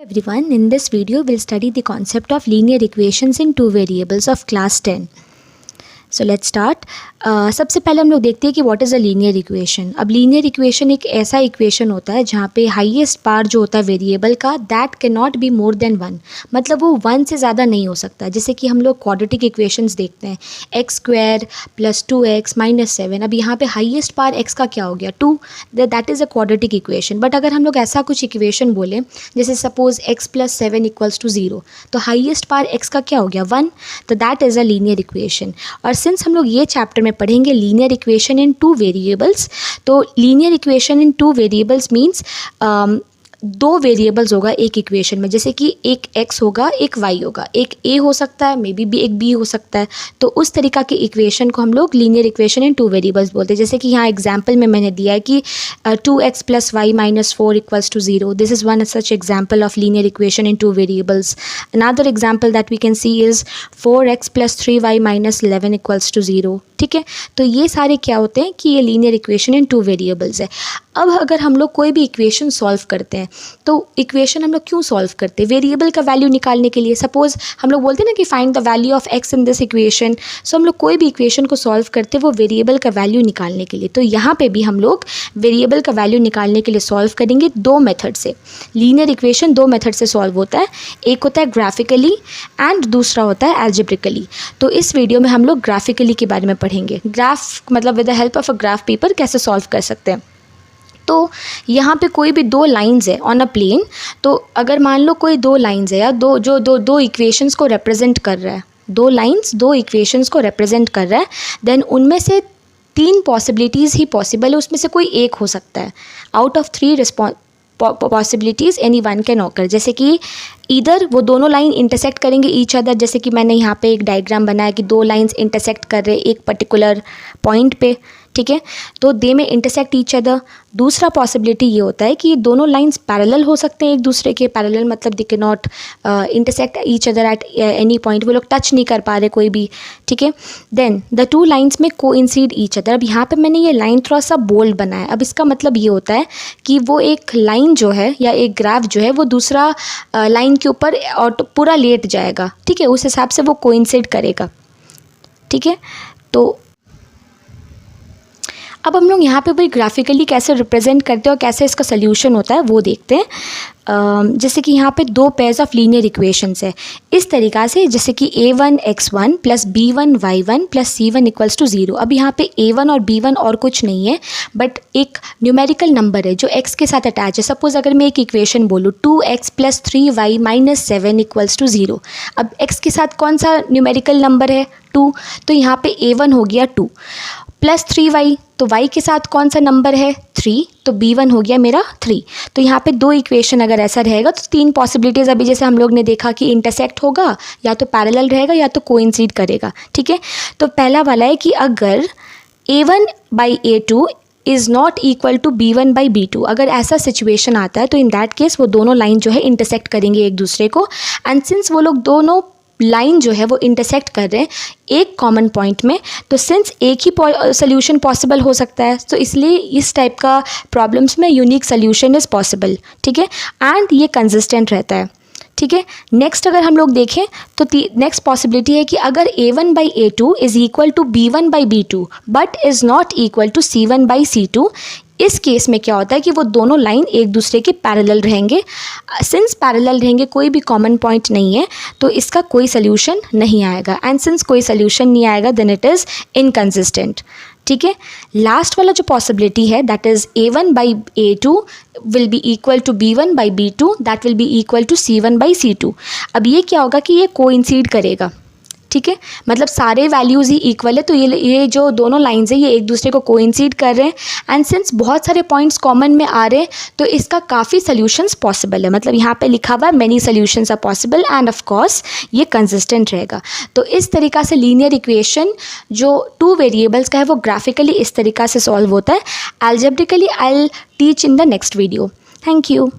Everyone, in this video we'll study the concept of linear equations in two variables of class 10. So let's start. सबसे पहले हम लोग देखते हैं कि what is a linear equation. अब लीनियर इक्वेशन एक ऐसा इक्वेशन होता है जहाँ पे हाईएस्ट पावर जो होता है वेरिएबल का that can not be more than one, मतलब वो वन से ज़्यादा नहीं हो सकता. जैसे कि हम लोग क्वाड्रेटिक इक्वेशंस देखते हैं x² + 2x - 7. अब यहाँ पे हाईएस्ट पावर x का क्या हो गया 2, that is a quadratic equation. But अगर हम लोग ऐसा कुछ इक्वेशन बोलें जैसे सपोज x + 7 = 0, तो हाईएस्ट पावर x का क्या हो गया 1, तो that is a linear equation. और सिंस हम लोग ये चैप्टर में पढ़ेंगे linear equation in two variables, तो linear equation in two variables means दो वेरिएबल्स होगा एक इक्वेशन में. जैसे कि एक x होगा एक y होगा, एक a हो सकता है मे बी एक b हो सकता है. तो उस तरीक़ा के इक्वेशन को हम लोग linear equation in two variables बोलते हैं. जैसे कि यहाँ एग्जांपल में मैंने दिया है कि 2x + y - 4 = 0. This is one such example of linear equation in two variables. Another example that we can see is 4x + 3y - 11 = 0. ठीक है, तो ये सारे क्या होते हैं कि ये linear equation in two variables है. अब अगर हम लोग कोई भी इक्वेशन सॉल्व करते हैं तो इक्वेशन हम लोग क्यों सॉल्व करते हैं? वेरिएबल का वैल्यू निकालने के लिए. सपोज हम लोग बोलते हैं ना कि find the value of x in this equation. So हम लोग कोई भी इक्वेशन को सॉल्व करते हैं वो वेरिएबल का वैल्यू निकालने के लिए. तो यहाँ पे भी हम लोग वेरिएबल का वैल्यू निकालने के लिए सॉल्व करेंगे दो मेथड से. लीनियर इक्वेशन दो मेथड से सॉल्व होता है, एक होता है ग्राफिकली एंड दूसरा होता है एल्जेब्रिकली. तो इस वीडियो में हम लोग ग्राफिकली के बारे में पढ़ेंगे. ग्राफ मतलब with the help of a graph paper कैसे सॉल्व कर सकते हैं. तो यहाँ पे कोई भी दो लाइंस है ऑन अ प्लेन, तो अगर मान लो कोई दो लाइंस है या दो इक्वेशंस को रिप्रेजेंट कर रहा है, दो लाइंस दो इक्वेशंस को रिप्रेजेंट कर रहा है, देन उनमें से तीन पॉसिबिलिटीज़ ही पॉसिबल है, उसमें से कोई एक हो सकता है. Out of three possibilities any one can occur. जैसे कि इधर वो दोनों लाइन इंटरसेक्ट करेंगे ईच अदर, जैसे कि मैंने यहाँ पे एक डायग्राम बनाया कि दो लाइंस इंटरसेक्ट कर रहे हैं एक पर्टिकुलर पॉइंट पे. ठीक है, तो दे में इंटरसेक्ट ईच अदर. दूसरा पॉसिबिलिटी ये होता है कि दोनों लाइंस पैरेलल हो सकते हैं एक दूसरे के. पैरेलल मतलब they can not intersect each other at any point, वो लोग टच नहीं कर पा रहे कोई भी. ठीक है, देन द टू लाइंस में कोइंसाइड ईच अदर. अब यहाँ पे मैंने ये लाइन थोड़ा सा बोल्ड बनाया. अब इसका मतलब ये होता है कि वो एक लाइन जो है या एक ग्राफ जो है वो दूसरा लाइन के ऊपर और पूरा लेट जाएगा. ठीक है, उस हिसाब से वो कोइंसाइड करेगा. ठीक है, तो अब हम लोग यहाँ पे भाई ग्राफिकली कैसे रिप्रेजेंट करते हैं और कैसे इसका सोल्यूशन होता है वो देखते हैं. जैसे कि यहाँ पे दो पेयर्स ऑफ लीनियर इक्वेशंस है इस तरीक़ा से, जैसे कि a1 x1 + b1 y1 + c1 = 0. अब यहाँ पे a1 और b1 और कुछ नहीं है बट एक न्यूमेरिकल नंबर है जो x के साथ अटैच है. सपोज अगर मैं एक इक्वेशन बोलूँ 2x + 3y - 7 = 0. अब x के साथ कौन सा न्यूमेरिकल नंबर है 2, तो यहाँ पे a1 हो गया 2 + 3y, तो y के साथ कौन सा नंबर है 3, तो b1 हो गया मेरा 3. तो यहाँ पे दो इक्वेशन अगर ऐसा रहेगा तो तीन पॉसिबिलिटीज़ अभी जैसे हम लोग ने देखा कि इंटरसेक्ट होगा या तो पैरेलल रहेगा या तो कोइंसाइड करेगा. ठीक है, तो पहला वाला है कि अगर a1/a2 is not equal to b1/b2, अगर ऐसा सिचुएशन आता है तो इन दैट केस वो दोनों लाइन जो है इंटरसेक्ट करेंगे एक दूसरे को. एंड सिंस वो लोग दोनों लाइन जो है वो इंटरसेक्ट कर रहे हैं एक कॉमन पॉइंट में, तो सिंस एक ही सोल्यूशन पॉसिबल हो सकता है, तो इसलिए इस टाइप का प्रॉब्लम्स में यूनिक सोल्यूशन इज़ पॉसिबल. ठीक है, एंड ये कंसिस्टेंट रहता है. ठीक है, नेक्स्ट अगर हम लोग देखें तो नेक्स्ट पॉसिबिलिटी है कि अगर a1/a2 is equal to b1/b2 but is not equal to c1/c2. इस केस में क्या होता है कि वो दोनों लाइन एक दूसरे के पैरेलल रहेंगे. सिंस पैरेलल रहेंगे कोई भी कॉमन पॉइंट नहीं है तो इसका कोई सोल्यूशन नहीं आएगा. एंड सिंस कोई सोल्यूशन नहीं आएगा देन इट इज़ इनकंसिस्टेंट. ठीक है, लास्ट वाला जो पॉसिबिलिटी है that is a1/a2 will be equal to b1/b2 that will be equal to c1/c2. अब ये क्या होगा कि ये कोइंसाइड करेगा. ठीक है, मतलब सारे वैल्यूज़ ही इक्वल है, तो ये जो दोनों लाइंस है ये एक दूसरे को कोइंसाइड कर रहे हैं. एंड सिंस बहुत सारे पॉइंट्स कॉमन में आ रहे हैं तो इसका काफ़ी सोल्यूशंस पॉसिबल है. मतलब यहाँ पे लिखा हुआ है many solutions are possible and of course ये कंसिस्टेंट रहेगा. तो इस तरीक़ा से लीनियर इक्वेशन जो टू वेरिएबल्स का है वो ग्राफिकली इस तरीक़ा से सॉल्व होता है. Algebraically I will teach in the next video. Thank you.